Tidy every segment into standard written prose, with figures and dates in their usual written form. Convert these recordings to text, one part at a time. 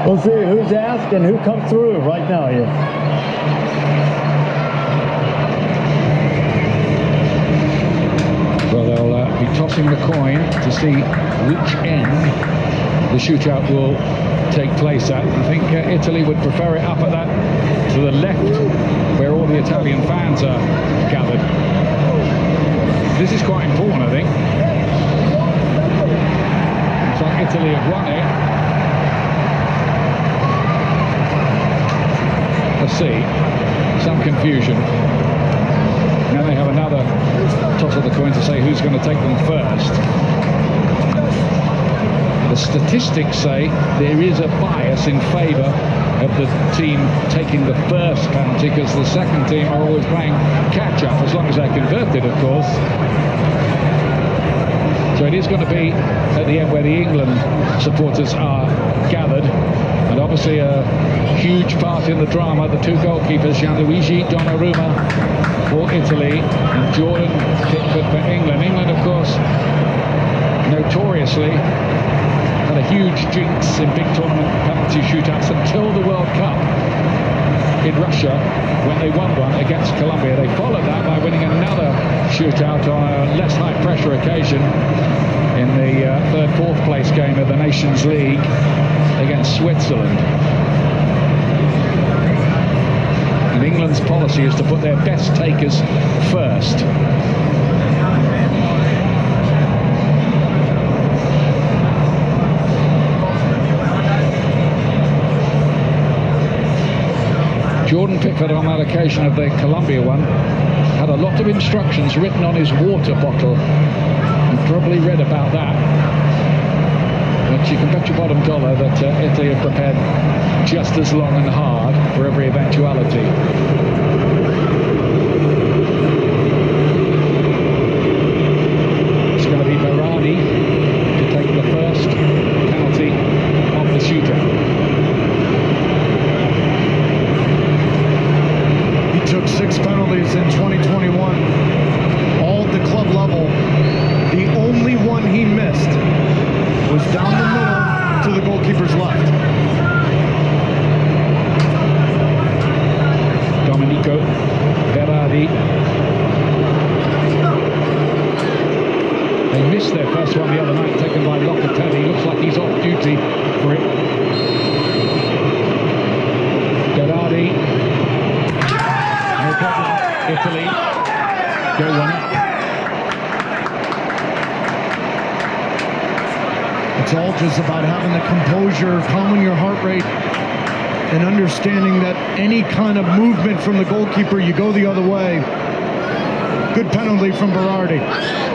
We'll see who's asked and who comes through right now here. Well, they'll be tossing the coin to see which end the shootout will take place at. I think Italy would prefer it up at that to the left, where all the Italian fans are gathered. This is quite important, I think. Looks like Italy have won it. Let's see, some confusion. Now they have another toss of the coin to say who's going to take them first. The statistics say there is a bias in favour of the team taking the first penalty, because the second team are always playing catch-up, as long as they're converted, of course. So it is going to be at the end where the England supporters are gathered, and obviously a huge part in the drama, the two goalkeepers, Gianluigi Donnarumma for Italy and Jordan Pickford for England. England, of course, notoriously had a huge jinx in big tournament penalty shootouts until the World Cup in Russia, when they won one against Colombia. They followed that by winning another shootout on a less high-pressure occasion in the third-fourth place game of the Nations League against Switzerland. And England's policy is to put their best takers first. Jordan Pickford, on that occasion of the Colombia one, had a lot of instructions written on his water bottle. You probably read about that. But you can bet your bottom dollar that Italy have prepared just as long and hard for every eventuality. It's going to be Berardi to take the first penalty of the shootout. Took 6 penalties in 2021, all at the club level. The only one he missed was down the middle to the goalkeeper's left. Domenico Berardi. They missed their first one the other night, taken by Locatelli. Looks like he's off duty for it. Berardi. Italy go one up. It's all just about having the composure, calming your heart rate, and understanding that any kind of movement from the goalkeeper, you go the other way. Good penalty from Berardi.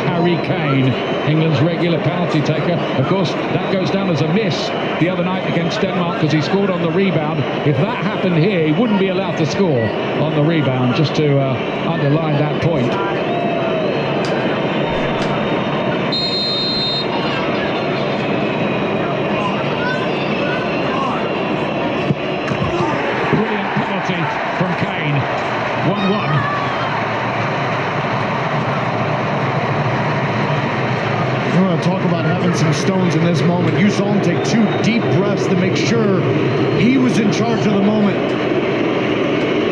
Harry Kane, England's regular penalty taker. Of course, that goes down as a miss the other night against Denmark, because he scored on the rebound. If that happened here, he wouldn't be allowed to score on the rebound, just to underline that point. Brilliant penalty from Kane. 1-1. Talk about having some stones in this moment. You saw him take 2 deep breaths to make sure he was in charge of the moment.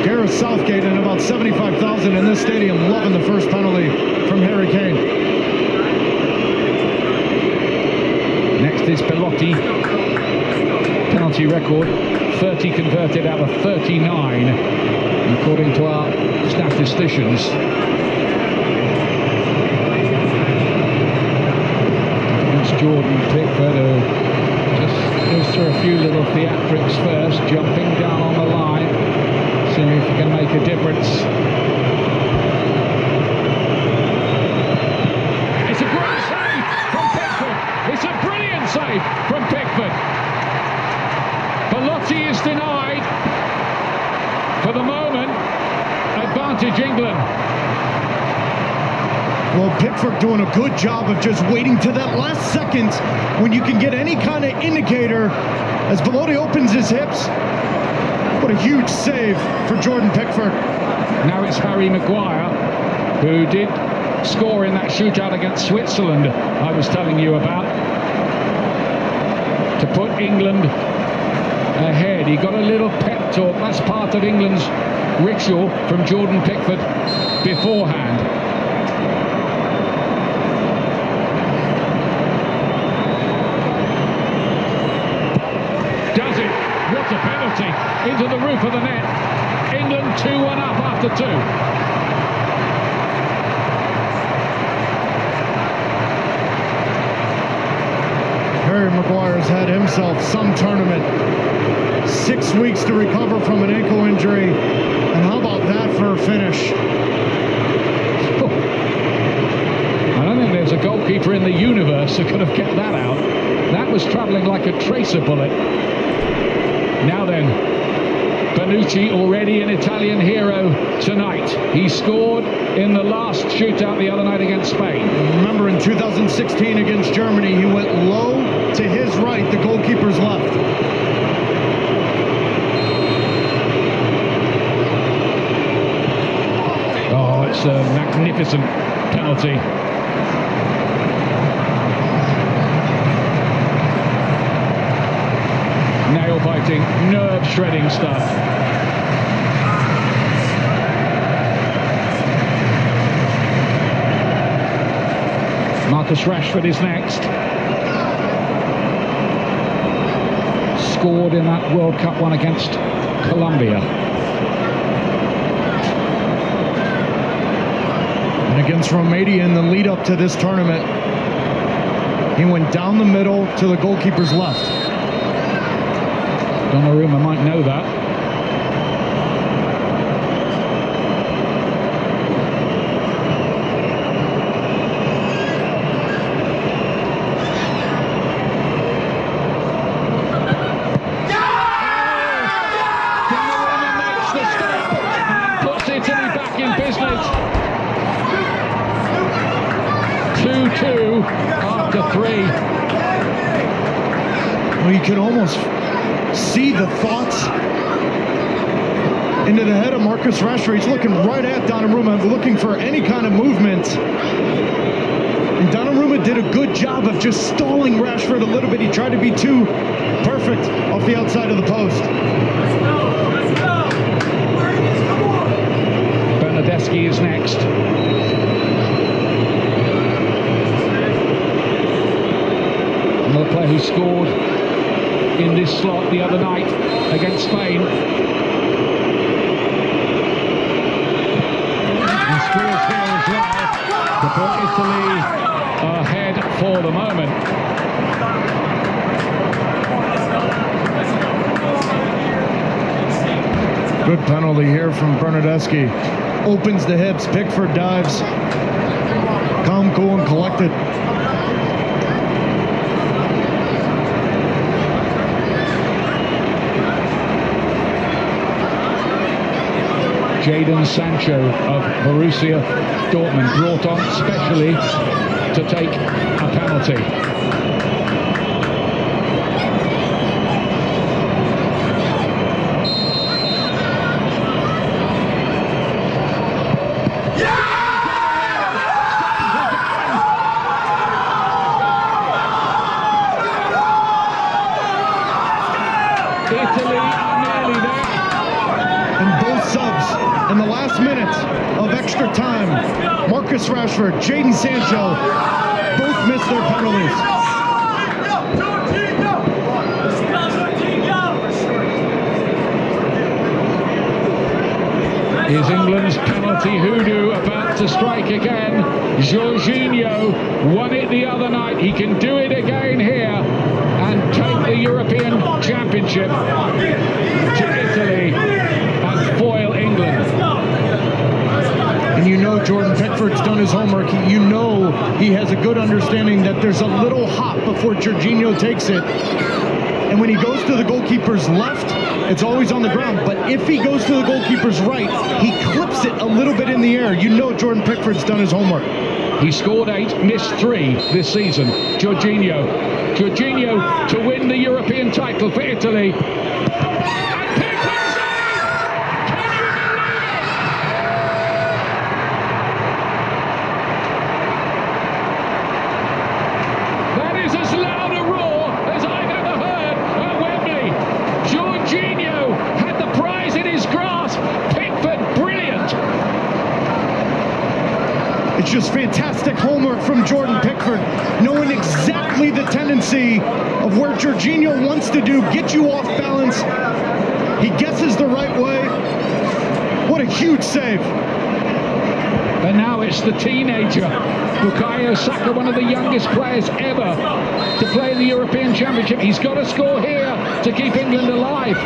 Gareth Southgate and about 75,000 in this stadium loving the first penalty from Harry Kane. Next is Belotti. Penalty record, 30 converted out of 39, according to our statisticians. Jordan Pickford, who just goes through a few little theatrics first, jumping down on the line, seeing if he can make a difference. It's a great save from Pickford. It's a brilliant save from Pickford. Belotti is denied. For the moment, advantage England. Well, Pickford doing a good job of just waiting to that last second when you can get any kind of indicator as Belotti opens his hips. What a huge save for Jordan Pickford. Now it's Harry Maguire, who did score in that shootout against Switzerland I was telling you about. to put England ahead. He got a little pep talk. That's part of England's ritual from Jordan Pickford beforehand. Does it? What a penalty! Into the roof of the net. England 2-1 up after 2. Harry Maguire's had himself some tournament. 6 weeks to recover from an ankle injury. And how about that for a finish? I don't think there's a goalkeeper in the universe that could have kept that out. That was travelling like a tracer bullet. Now then, Bonucci, already an Italian hero tonight. He scored in the last shootout the other night against Spain. Remember in 2016 against Germany, he went low to his right, the goalkeeper's left. Oh, it's a magnificent penalty. Nail-biting, nerve-shredding stuff. Marcus Rashford is next. Scored in that World Cup one against Colombia. And against Romania in the lead up to this tournament, he went down the middle to the goalkeeper's left. Donnarumma might know that. Donnarumma makes the stop and puts Italy back in business. 2-2 after 3. Well, you can almost see the thoughts into the head of Marcus Rashford. He's looking right at Donnarumma, looking for any kind of movement. And Donnarumma did a good job of just stalling Rashford a little bit. He tried to be too perfect off the outside of the post. Bernardeschi is next. Another player who scored in this slot the other night against Spain. And scores here as well to put Italy ahead for the moment. Good penalty here from Bernardeschi. Opens the hips, Pickford dives. Calm, cool, and collected. Jadon Sancho of Borussia Dortmund, brought on specially to take a penalty. Italy are nearly there. And both subs in the last minute of extra time. Marcus Rashford, Jadon Sancho, both missed their penalties. Is England's penalty hoodoo about to strike again? Jorginho won it the other night. He can do it again here and take the European Championship to Italy and foil England. And you know Jordan Pickford's done his homework. You know he has a good understanding that there's a little hop before Jorginho takes it. And when he goes to the goalkeeper's left, it's always on the ground. But if he goes to the goalkeeper's right, he clips it a little bit in the air. You know Jordan Pickford's done his homework. He scored 8, missed 3 this season. Jorginho to win the European title for Italy. And Pickford saves! Can you believe it? That is as loud a roar as I've ever heard. just fantastic homework from Jordan Pickford, knowing exactly the tendency of where Jorginho wants to do, get you off balance. He guesses the right way. What a huge save. And now it's the teenager, Bukayo Saka, one of the youngest players ever to play in the European Championship. He's got to score here to keep England alive.